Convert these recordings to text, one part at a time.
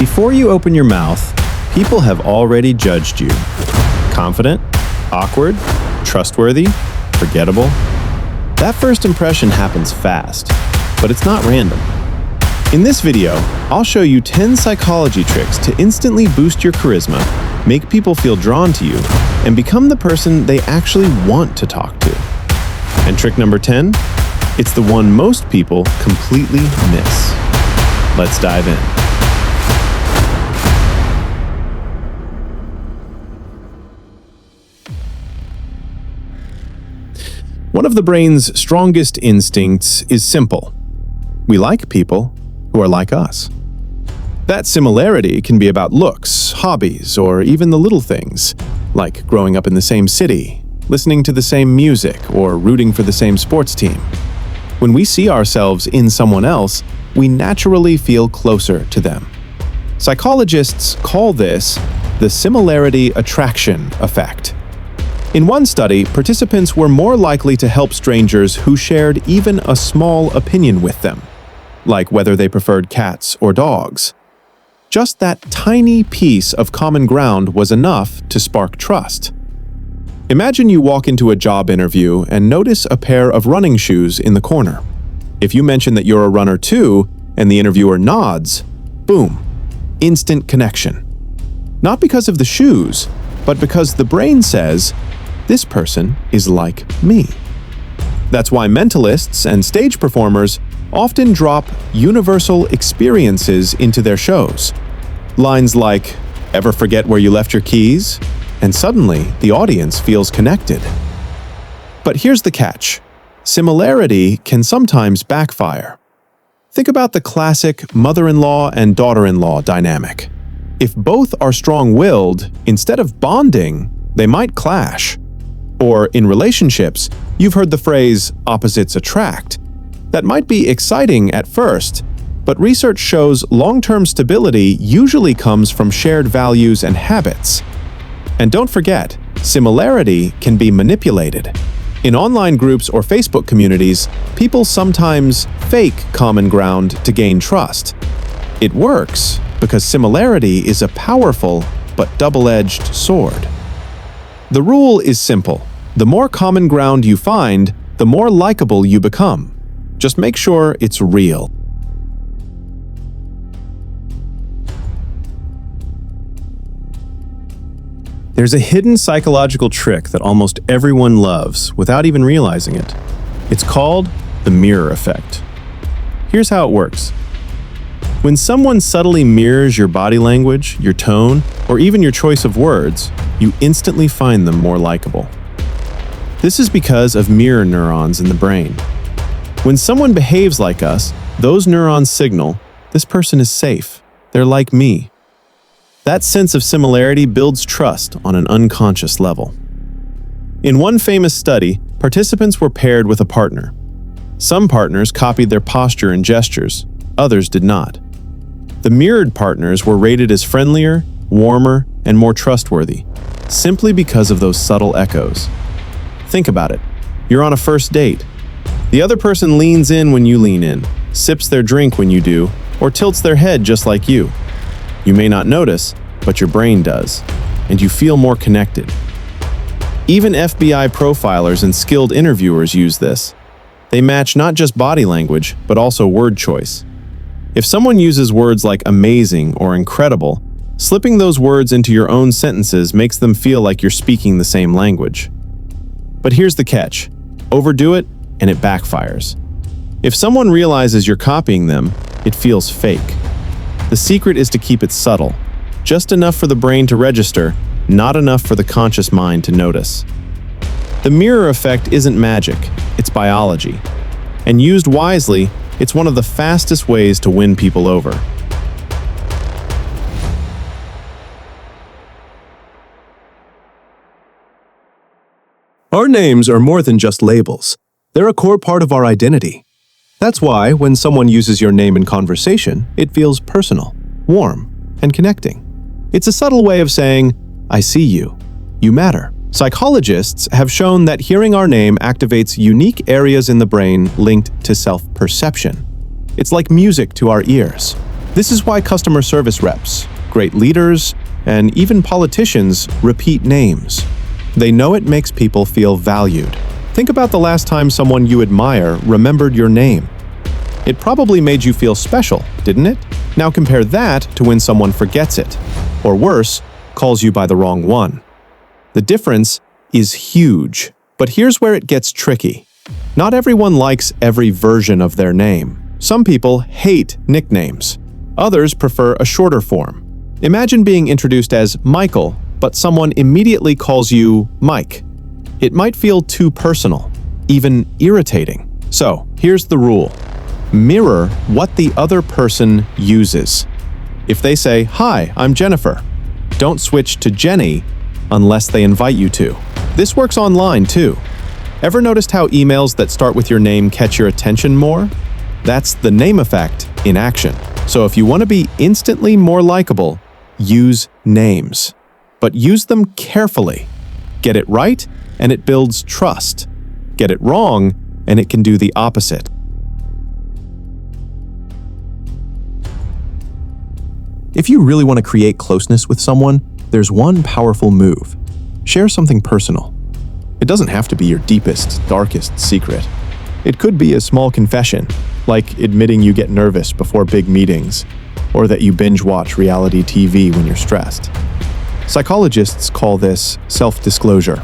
Before you open your mouth, people have already judged you. Confident, awkward, trustworthy, forgettable. That first impression happens fast, but it's not random. In this video, I'll show you 10 psychology tricks to instantly boost your charisma, make people feel drawn to you, and become the person they actually want to talk to. And trick number 10? It's the one most people completely miss. Let's dive in. One of the brain's strongest instincts is simple. We like people who are like us. That similarity can be about looks, hobbies, or even the little things, like growing up in the same city, listening to the same music, or rooting for the same sports team. When we see ourselves in someone else, we naturally feel closer to them. Psychologists call this the similarity attraction effect. In one study, participants were more likely to help strangers who shared even a small opinion with them, like whether they preferred cats or dogs. Just that tiny piece of common ground was enough to spark trust. Imagine you walk into a job interview and notice a pair of running shoes in the corner. If you mention that you're a runner too, and the interviewer nods, boom, instant connection. Not because of the shoes, but because the brain says, this person is like me. That's why mentalists and stage performers often drop universal experiences into their shows. Lines like, "Ever forget where you left your keys?" And suddenly, the audience feels connected. But here's the catch. Similarity can sometimes backfire. Think about the classic mother-in-law and daughter-in-law dynamic. If both are strong-willed, instead of bonding, they might clash. Or in relationships, you've heard the phrase, opposites attract. That might be exciting at first, but research shows long-term stability usually comes from shared values and habits. And don't forget, similarity can be manipulated. In online groups or Facebook communities, people sometimes fake common ground to gain trust. It works because similarity is a powerful but double-edged sword. The rule is simple. The more common ground you find, the more likable you become. Just make sure it's real. There's a hidden psychological trick that almost everyone loves without even realizing it. It's called the mirror effect. Here's how it works. When someone subtly mirrors your body language, your tone, or even your choice of words, you instantly find them more likable. This is because of mirror neurons in the brain. When someone behaves like us, those neurons signal, this person is safe, they're like me. That sense of similarity builds trust on an unconscious level. In one famous study, participants were paired with a partner. Some partners copied their posture and gestures, others did not. The mirrored partners were rated as friendlier, warmer, and more trustworthy, simply because of those subtle echoes. Think about it. You're on a first date. The other person leans in when you lean in, sips their drink when you do, or tilts their head just like you. You may not notice, but your brain does, and you feel more connected. Even FBI profilers and skilled interviewers use this. They match not just body language, but also word choice. If someone uses words like amazing or incredible, slipping those words into your own sentences makes them feel like you're speaking the same language. But here's the catch. Overdo it, and it backfires. If someone realizes you're copying them, it feels fake. The secret is to keep it subtle, just enough for the brain to register, not enough for the conscious mind to notice. The mirror effect isn't magic, it's biology. And used wisely, it's one of the fastest ways to win people over. Our names are more than just labels. They're a core part of our identity. That's why, when someone uses your name in conversation, it feels personal, warm, and connecting. It's a subtle way of saying, I see you. You matter. Psychologists have shown that hearing our name activates unique areas in the brain linked to self-perception. It's like music to our ears. This is why customer service reps, great leaders, and even politicians repeat names. They know it makes people feel valued. Think about the last time someone you admire remembered your name. It probably made you feel special, didn't it? Now compare that to when someone forgets it, or worse, calls you by the wrong one. The difference is huge, but here's where it gets tricky. Not everyone likes every version of their name. Some people hate nicknames. Others prefer a shorter form. Imagine being introduced as Michael, but someone immediately calls you Mike. It might feel too personal, even irritating. So, here's the rule. Mirror what the other person uses. If they say, "Hi, I'm Jennifer," don't switch to Jenny unless they invite you to. This works online too. Ever noticed how emails that start with your name catch your attention more? That's the name effect in action. So if you want to be instantly more likable, use names. But use them carefully. Get it right, and it builds trust. Get it wrong, and it can do the opposite. If you really want to create closeness with someone, there's one powerful move. Share something personal. It doesn't have to be your deepest, darkest secret. It could be a small confession, like admitting you get nervous before big meetings, or that you binge-watch reality TV when you're stressed. Psychologists call this self-disclosure.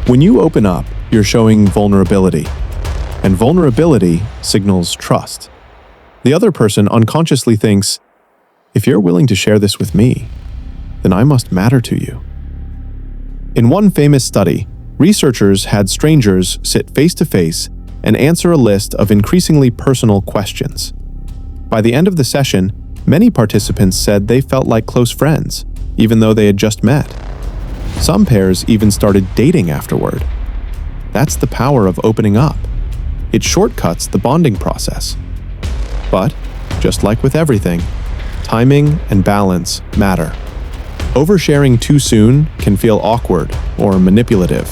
When you open up, you're showing vulnerability, and vulnerability signals trust. The other person unconsciously thinks, if you're willing to share this with me, then I must matter to you. In one famous study, researchers had strangers sit face-to-face and answer a list of increasingly personal questions. By the end of the session, many participants said they felt like close friends, even though they had just met. Some pairs even started dating afterward. That's the power of opening up. It shortcuts the bonding process. But, just like with everything, timing and balance matter. Oversharing too soon can feel awkward or manipulative.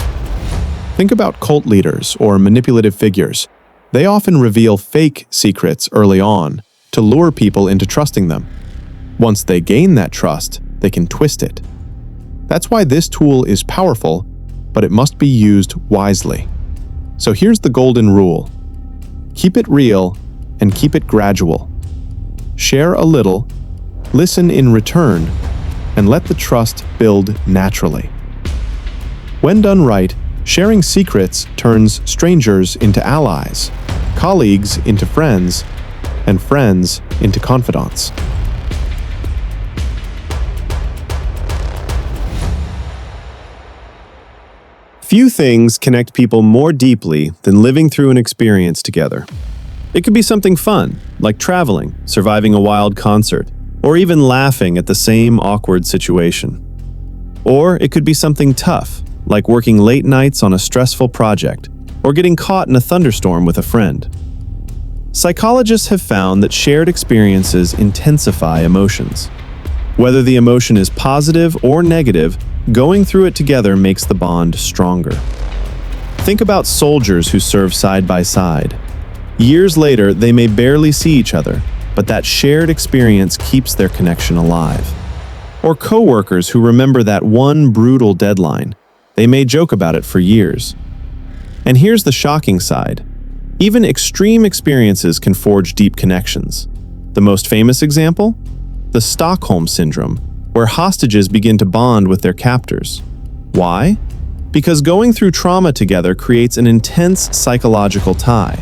Think about cult leaders or manipulative figures. They often reveal fake secrets early on to lure people into trusting them. Once they gain that trust, they can twist it. That's why this tool is powerful, but it must be used wisely. So here's the golden rule. Keep it real and keep it gradual. Share a little, listen in return, and let the trust build naturally. When done right, sharing secrets turns strangers into allies, colleagues into friends, and friends into confidants. Few things connect people more deeply than living through an experience together. It could be something fun, like traveling, surviving a wild concert, or even laughing at the same awkward situation. Or it could be something tough, like working late nights on a stressful project, or getting caught in a thunderstorm with a friend. Psychologists have found that shared experiences intensify emotions. Whether the emotion is positive or negative, going through it together makes the bond stronger. Think about soldiers who serve side by side. Years later, they may barely see each other, but that shared experience keeps their connection alive. Or coworkers who remember that one brutal deadline. They may joke about it for years. And here's the shocking side. Even extreme experiences can forge deep connections. The most famous example? The Stockholm Syndrome, where hostages begin to bond with their captors. Why? Because going through trauma together creates an intense psychological tie.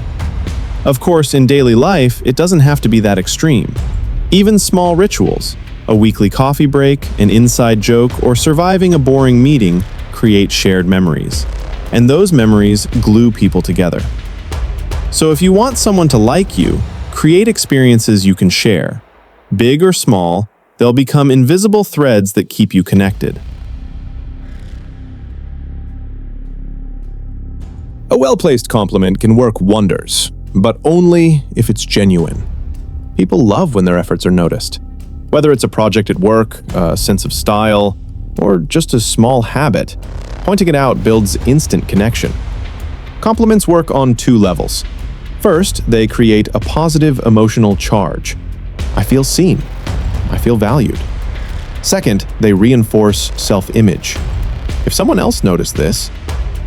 Of course, in daily life, it doesn't have to be that extreme. Even small rituals, a weekly coffee break, an inside joke, or surviving a boring meeting create shared memories. And those memories glue people together. So if you want someone to like you, create experiences you can share. Big or small, they'll become invisible threads that keep you connected. A well-placed compliment can work wonders, but only if it's genuine. People love when their efforts are noticed. Whether it's a project at work, a sense of style, or just a small habit, pointing it out builds instant connection. Compliments work on two levels. First, they create a positive emotional charge. I feel seen. I feel valued. Second, they reinforce self-image. If someone else noticed this,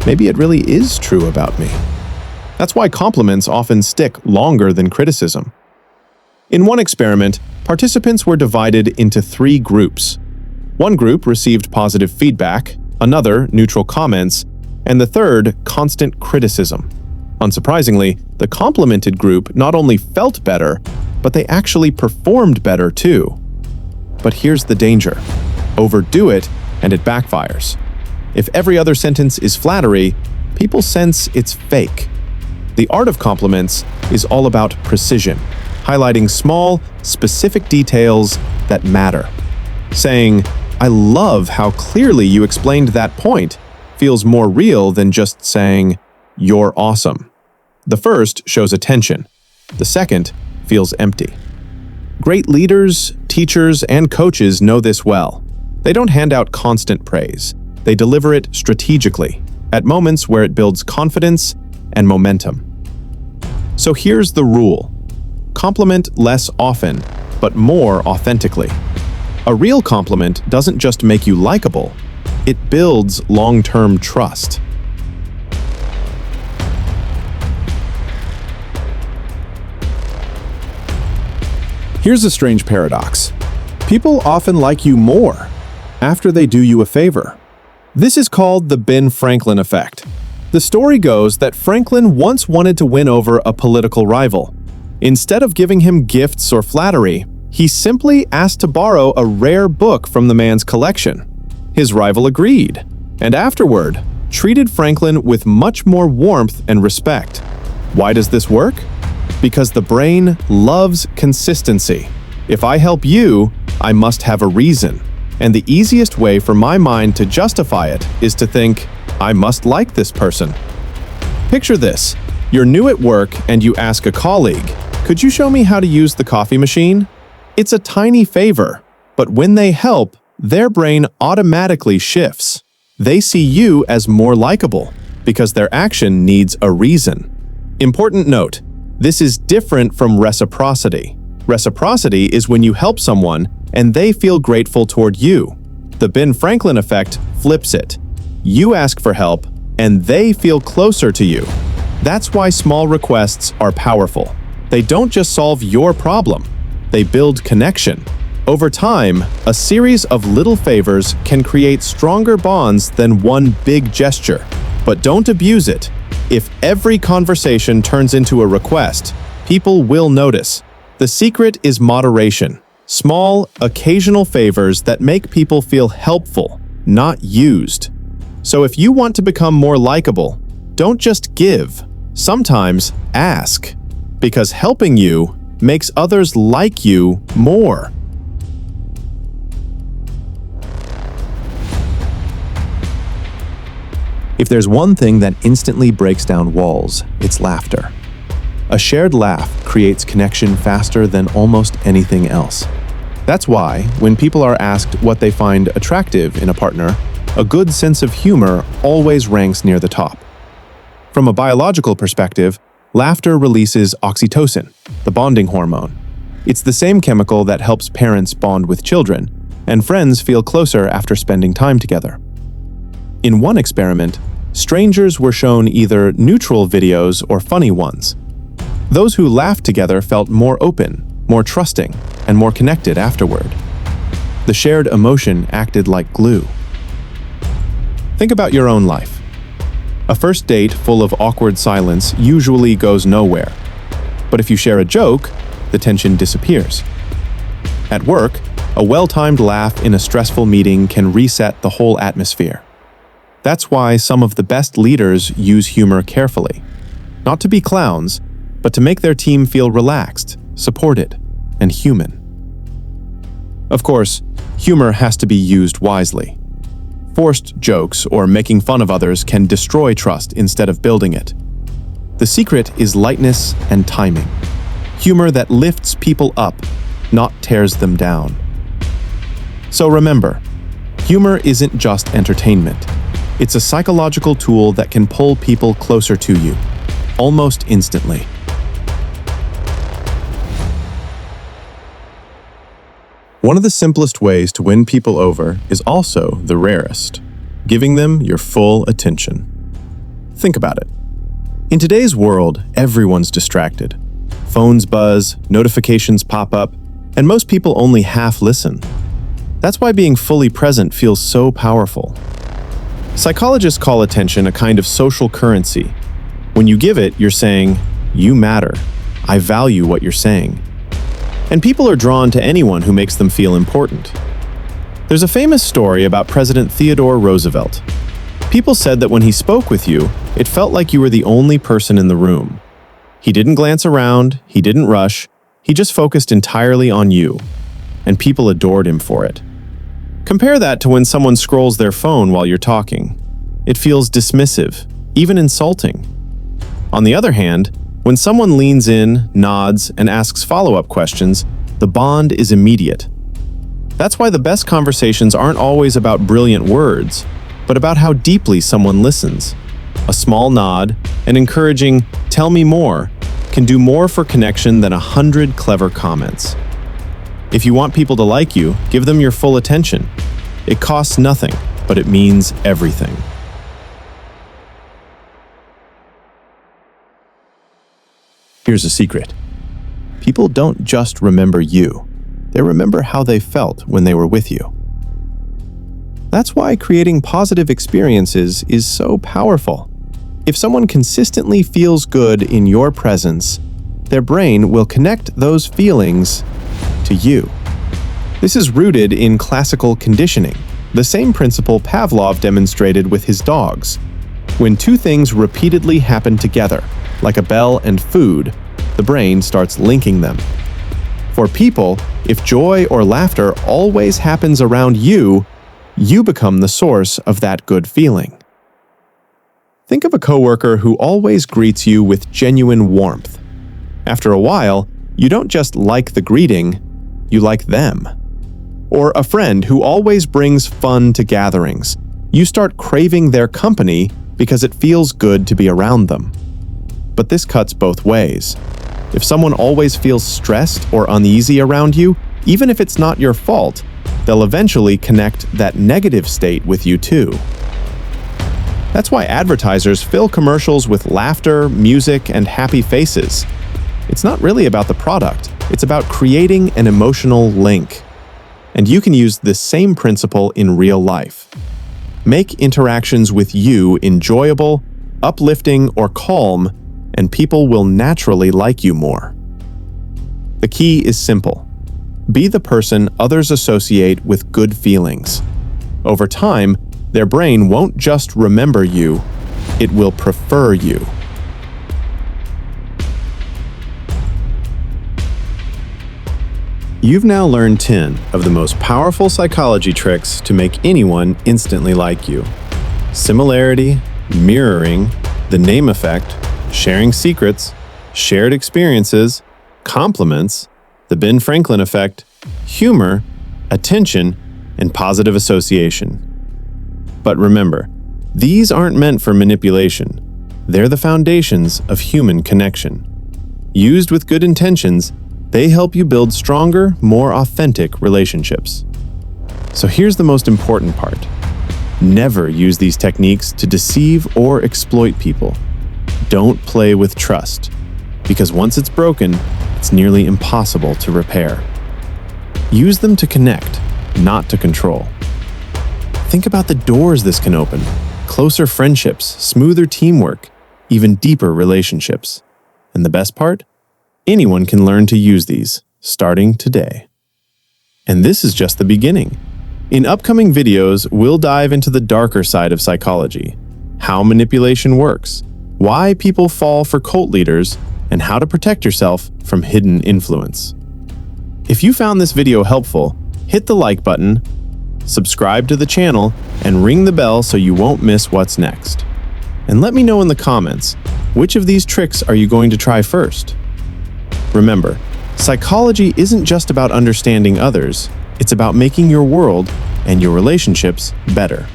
maybe it really is true about me. That's why compliments often stick longer than criticism. In one experiment, participants were divided into 3 groups. One group received positive feedback, another neutral comments, and the third constant criticism. Unsurprisingly, the complimented group not only felt better, but they actually performed better too. But here's the danger. Overdo it, and it backfires. If every other sentence is flattery, people sense it's fake. The art of compliments is all about precision, highlighting small, specific details that matter. Saying, "I love how clearly you explained that point," feels more real than just saying, "You're awesome." The first shows attention. The second feels empty. Great leaders, teachers, and coaches know this well. They don't hand out constant praise. They deliver it strategically, at moments where it builds confidence and momentum. So here's the rule. Compliment less often, but more authentically. A real compliment doesn't just make you likable, it builds long-term trust. Here's a strange paradox. People often like you more after they do you a favor. This is called the Ben Franklin effect. The story goes that Franklin once wanted to win over a political rival. Instead of giving him gifts or flattery, he simply asked to borrow a rare book from the man's collection. His rival agreed, and afterward, treated Franklin with much more warmth and respect. Why does this work? Because the brain loves consistency. If I help you, I must have a reason. And the easiest way for my mind to justify it is to think, I must like this person. Picture this. You're new at work and you ask a colleague, "Could you show me how to use the coffee machine?" It's a tiny favor, but when they help, their brain automatically shifts. They see you as more likable because their action needs a reason. Important note, this is different from reciprocity. Reciprocity is when you help someone and they feel grateful toward you. The Ben Franklin effect flips it. You ask for help and they feel closer to you. That's why small requests are powerful. They don't just solve your problem, they build connection. Over time, a series of little favors can create stronger bonds than one big gesture. But don't abuse it. If every conversation turns into a request, people will notice. The secret is moderation. Small, occasional favors that make people feel helpful, not used. So if you want to become more likable, don't just give. Sometimes ask. Because helping you makes others like you more. If there's one thing that instantly breaks down walls, it's laughter. A shared laugh creates connection faster than almost anything else. That's why, when people are asked what they find attractive in a partner, a good sense of humor always ranks near the top. From a biological perspective, laughter releases oxytocin, the bonding hormone. It's the same chemical that helps parents bond with children, and friends feel closer after spending time together. In one experiment, strangers were shown either neutral videos or funny ones. Those who laughed together felt more open, more trusting, and more connected afterward. The shared emotion acted like glue. Think about your own life. A first date full of awkward silence usually goes nowhere. But if you share a joke, the tension disappears. At work, a well-timed laugh in a stressful meeting can reset the whole atmosphere. That's why some of the best leaders use humor carefully. Not to be clowns, but to make their team feel relaxed, supported, and human. Of course, humor has to be used wisely. Forced jokes or making fun of others can destroy trust instead of building it. The secret is lightness and timing. Humor that lifts people up, not tears them down. So remember, humor isn't just entertainment. It's a psychological tool that can pull people closer to you, almost instantly. One of the simplest ways to win people over is also the rarest, giving them your full attention. Think about it. In today's world, everyone's distracted. Phones buzz, notifications pop up, and most people only half listen. That's why being fully present feels so powerful. Psychologists call attention a kind of social currency. When you give it, you're saying, "You matter. I value what you're saying." And people are drawn to anyone who makes them feel important. There's a famous story about President Theodore Roosevelt. People said that when he spoke with you, it felt like you were the only person in the room. He didn't glance around, he didn't rush, he just focused entirely on you. And people adored him for it. Compare that to when someone scrolls their phone while you're talking. It feels dismissive, even insulting. On the other hand, when someone leans in, nods, and asks follow-up questions, the bond is immediate. That's why the best conversations aren't always about brilliant words, but about how deeply someone listens. A small nod, an encouraging, "Tell me more," can do more for connection than 100 clever comments. If you want people to like you, give them your full attention. It costs nothing, but it means everything. Here's a secret. People don't just remember you. They remember how they felt when they were with you. That's why creating positive experiences is so powerful. If someone consistently feels good in your presence, their brain will connect those feelings to you. This is rooted in classical conditioning, the same principle Pavlov demonstrated with his dogs. When two things repeatedly happen together, like a bell and food, the brain starts linking them. For people, if joy or laughter always happens around you, you become the source of that good feeling. Think of a coworker who always greets you with genuine warmth. After a while, you don't just like the greeting, you like them. Or a friend who always brings fun to gatherings. You start craving their company because it feels good to be around them. But this cuts both ways. If someone always feels stressed or uneasy around you, even if it's not your fault, they'll eventually connect that negative state with you too. That's why advertisers fill commercials with laughter, music, and happy faces. It's not really about the product, it's about creating an emotional link. And you can use this same principle in real life. Make interactions with you enjoyable, uplifting, or calm, and people will naturally like you more. The key is simple. Be the person others associate with good feelings. Over time, their brain won't just remember you, it will prefer you. You've now learned 10 of the most powerful psychology tricks to make anyone instantly like you. Similarity, mirroring, the name effect, sharing secrets, shared experiences, compliments, the Ben Franklin effect, humor, attention, and positive association. But remember, these aren't meant for manipulation. They're the foundations of human connection. Used with good intentions, they help you build stronger, more authentic relationships. So here's the most important part. Never use these techniques to deceive or exploit people. Don't play with trust, because once it's broken, it's nearly impossible to repair. Use them to connect, not to control. Think about the doors this can open: closer friendships, smoother teamwork, even deeper relationships. And the best part? Anyone can learn to use these, starting today. And this is just the beginning. In upcoming videos, we'll dive into the darker side of psychology, how manipulation works, why people fall for cult leaders, and how to protect yourself from hidden influence. If you found this video helpful, hit the like button, subscribe to the channel, and ring the bell so you won't miss what's next. And let me know in the comments, which of these tricks are you going to try first? Remember, psychology isn't just about understanding others, it's about making your world and your relationships better.